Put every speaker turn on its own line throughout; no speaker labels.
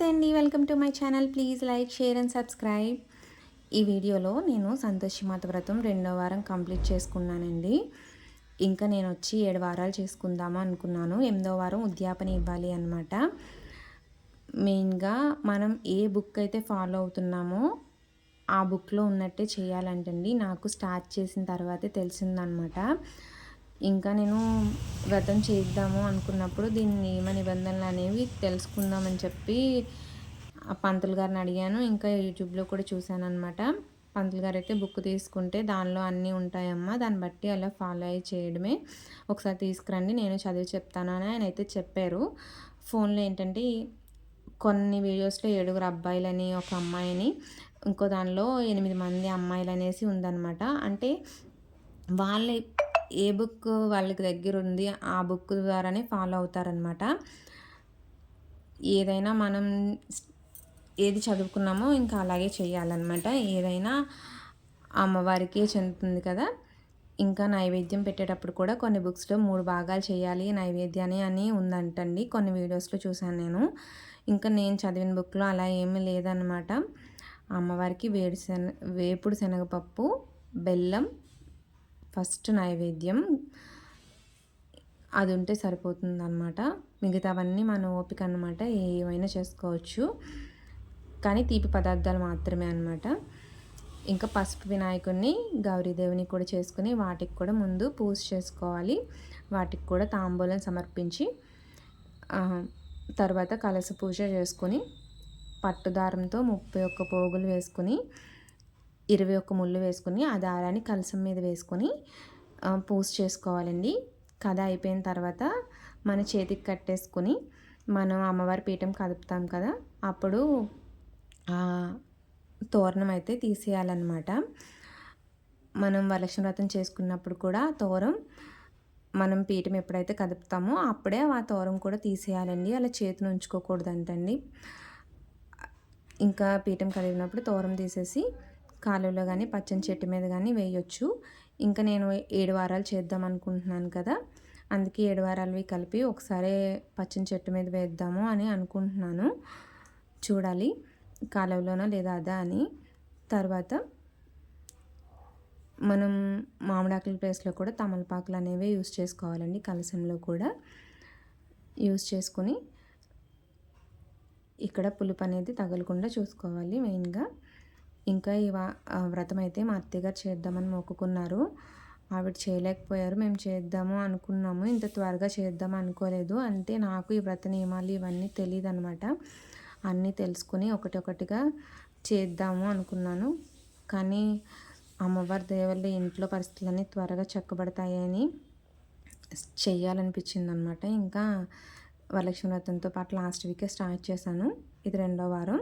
నమస్తే అండి. Welcome to my channel. Please like, share and subscribe. ఈ వీడియోలో నేను సంతోషి మాత వ్రతం 2వ వారం కంప్లీట్ చేసుకున్నానండి. ఇంకా నేను వచ్చి 7 వారాలు చేసుకుందామా అనుకున్నాను. 8వ వారం ఉద్యాపన ఇవ్వాలి అనమాట. మెయిన్గా మనం ఏ బుక్ అయితే ఫాలో అవుతున్నామో ఆ బుక్లో ఉన్నట్టే చేయాలంటండి. నాకు స్టార్ట్ చేసిన తర్వాతే తెలిసిందనమాట. ఇంకా నేను వ్రతం చేద్దాము అనుకున్నప్పుడు దీని నియమ నిబంధనలు అనేవి తెలుసుకుందామని చెప్పి ఆ పంతులు గారిని అడిగాను. ఇంకా యూట్యూబ్లో కూడా చూశానన్నమాట. పంతులు గారు అయితే బుక్ తీసుకుంటే దానిలో అన్నీ ఉంటాయమ్మా, దాన్ని బట్టి అలా ఫాలో అయ్యి చేయడమే, ఒకసారి తీసుకురండి నేను చదివి చెప్తాను అని ఆయన అయితే చెప్పారు. ఫోన్లో ఏంటంటే కొన్ని వీడియోస్లో 7 అబ్బాయిలని, ఒక అమ్మాయిని, ఇంకో దానిలో 8 మంది అమ్మాయిలు అనేసి ఉందన్నమాట. అంటే వాళ్ళ ఏ బుక్ వాళ్ళకి దగ్గర ఉంది ఆ బుక్ ద్వారానే ఫాలో అవుతారనమాట. ఏదైనా మనం ఏది చదువుకున్నామో ఇంకా అలాగే చేయాలన్నమాట. ఏదైనా అమ్మవారికే చెందుతుంది కదా. ఇంకా నైవేద్యం పెట్టేటప్పుడు కూడా కొన్ని బుక్స్లో 3 భాగాలు చేయాలి నైవేద్యాన్ని అని ఉందంటండి. కొన్ని వీడియోస్లో చూశాను నేను. ఇంకా నేను చదివిన బుక్లో అలా ఏమీ లేదనమాట. అమ్మవారికి వేపుడు శనగపప్పు, బెల్లం ఫస్ట్ నైవేద్యం, అది ఉంటే సరిపోతుందన్నమాట. మిగతావన్నీ మన ఓపిక అనమాట, ఏమైనా చేసుకోవచ్చు, కానీ తీపి పదార్థాలు మాత్రమే అనమాట. ఇంకా పసుపు వినాయకుడిని, గౌరీదేవిని కూడా చేసుకుని వాటికి కూడా ముందు పూజ చేసుకోవాలి. వాటికి కూడా తాంబూలం సమర్పించి తర్వాత కలశ పూజ చేసుకుని పట్టుదారంతో 31 పోగులు వేసుకుని 21 ముళ్ళు వేసుకుని ఆ దారాన్ని కలశం మీద వేసుకొని పూజ చేసుకోవాలండి. కథ అయిపోయిన తర్వాత మన చేతికి కట్టేసుకుని మనం అమ్మవారి పీఠం కదుపుతాం కదా, అప్పుడు తోరణం అయితే తీసేయాలన్నమాట. మనం వరలక్ష్మి వ్రతం చేసుకున్నప్పుడు కూడా తోరం మనం పీఠం ఎప్పుడైతే కదుపుతామో అప్పుడే ఆ తోరం కూడా తీసేయాలండి. అలా చేతిని ఉంచుకోకూడదంటండి. ఇంకా పీఠం కడిగినప్పుడు తోరం తీసేసి కాలువలో కానీ పచ్చని చెట్టు మీద కానీ వేయొచ్చు. ఇంకా నేను 7 వారాలు చేద్దాం అనుకుంటున్నాను కదా, అందుకే 7 వారాలవి కలిపి ఒకసారి పచ్చని చెట్టు మీద వేద్దాము అని అనుకుంటున్నాను. చూడాలి కాలువలోనో లేదా అదా అని. తర్వాత మనం మామిడాకుల ప్లేస్లో కూడా తమలపాకులు అనేవి యూస్ చేసుకోవాలండి. కలశంలో కూడా యూస్ చేసుకుని ఇక్కడ పులుపు అనేది తగలకుండా చూసుకోవాలి మెయిన్గా. ఇంకా ఈ వ్రతం అయితే మా అత్తయ్యగారు చేద్దామని మొక్కుకున్నారు. ఆవిడ చేయలేకపోయారు. మేము చేద్దాము అనుకున్నాము, ఇంత త్వరగా చేద్దాము అనుకోలేదు. అంటే నాకు ఈ వ్రత నియమాలు ఇవన్నీ తెలియదు అనమాట. అన్నీ తెలుసుకుని ఒకటిగా చేద్దాము అనుకున్నాను. కానీ అమ్మవారి దయ వల్ల ఇంట్లో పరిస్థితులన్నీ త్వరగా చక్కబడతాయని చెయ్యాలనిపించింది అనమాట. ఇంకా వరలక్ష్మి వ్రతంతో పాటు లాస్ట్ వీకే స్టార్ట్ చేశాను. ఇది 2వ వారం.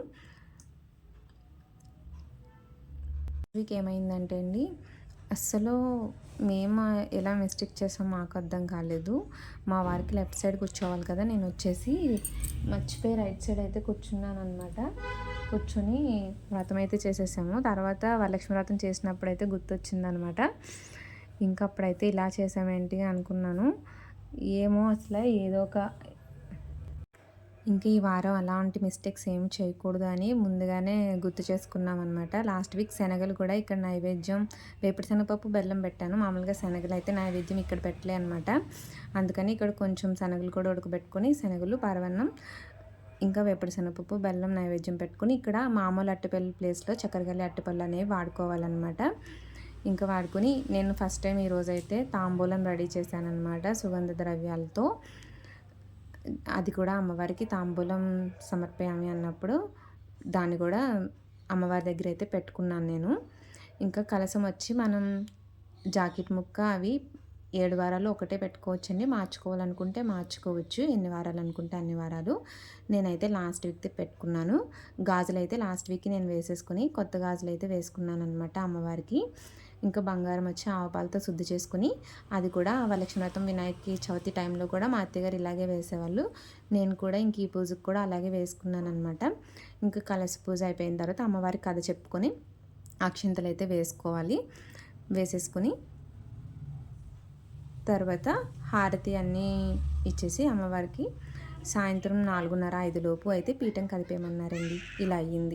వీక్ ఏమైందంటే అండి, అస్సలు మేము ఎలా మిస్టేక్ చేసాం మాకు అర్థం కాలేదు. మా వారికి లెఫ్ట్ సైడ్ కూర్చోవాలి కదా, నేను వచ్చేసి మర్చిపోయి రైట్ సైడ్ అయితే కూర్చున్నాను అనమాట. కూర్చొని వ్రతం అయితే చేసేసాము. తర్వాత వరలక్ష్మి వ్రతం చేసినప్పుడు అయితే గుర్తొచ్చిందనమాట. ఇంకా అప్పుడైతే ఇలా చేసామేంటి అనుకున్నాను. ఏమో అసలు ఏదో ఒక ఇంకా ఈ వారం అలాంటి మిస్టేక్స్ ఏమి చేయకూడదు అని ముందుగానే గుర్తు చేసుకున్నాం అనమాట. లాస్ట్ వీక్ శనగలు కూడా ఇక్కడ నైవేద్యం వేపుడు శనగపప్పు బెల్లం పెట్టాను. మామూలుగా శనగలు అయితే నైవేద్యం ఇక్కడ పెట్టలే అనమాట. అందుకని ఇక్కడ కొంచెం శనగలు కూడా ఉడకబెట్టుకొని శనగలు, పరవన్నం, ఇంకా వేపుడు శనగపప్పు బెల్లం నైవేద్యం పెట్టుకుని ఇక్కడ మామూలు అట్టిపల్లి ప్లేస్లో చక్కెరగల్లి అట్టిపళ్ళు అనేవి వాడుకోవాలన్నమాట. ఇంకా వాడుకొని నేను ఫస్ట్ టైం ఈరోజైతే తాంబూలం రెడీ చేశాను అనమాట సుగంధ ద్రవ్యాలతో. అది కూడా అమ్మవారికి తాంబూలం సమర్పయామి అన్నప్పుడు దాన్ని కూడా అమ్మవారి దగ్గర అయితే పెట్టుకున్నాను నేను. ఇంకా కలశం వచ్చి మనం జాకెట్ ముక్క అవి 7 వారాలు ఒకటే పెట్టుకోవచ్చండి. మార్చుకోవాలనుకుంటే మార్చుకోవచ్చు, ఎన్ని వారాలు అనుకుంటే అన్ని వారాలు. నేనైతే లాస్ట్ వీక్ పెట్టుకున్నాను. గాజులు అయితే లాస్ట్ వీక్ నేను వేసేసుకుని కొత్త గాజులు అయితే వేసుకున్నాను అనమాట అమ్మవారికి. ఇంకా బంగారం వచ్చి ఆవుపాలతో శుద్ధి చేసుకుని అది కూడా వరలక్ష్మి వ్రతం వినాయక చవితి టైంలో కూడా మా అత్తగారు ఇలాగే వేసేవాళ్ళు. నేను కూడా ఇంక ఈ పూజకు కూడా అలాగే వేసుకున్నాను అనమాట. ఇంకా కలశ పూజ అయిపోయిన తర్వాత అమ్మవారికి కథ చెప్పుకొని అక్షింతలు అయితే వేసుకోవాలి. వేసేసుకుని తర్వాత హారతి అన్నీ ఇచ్చేసి అమ్మవారికి సాయంత్రం 4:30, 5 లోపు అయితే పీఠం కదిపేయమన్నారండి. ఇలా అయ్యింది.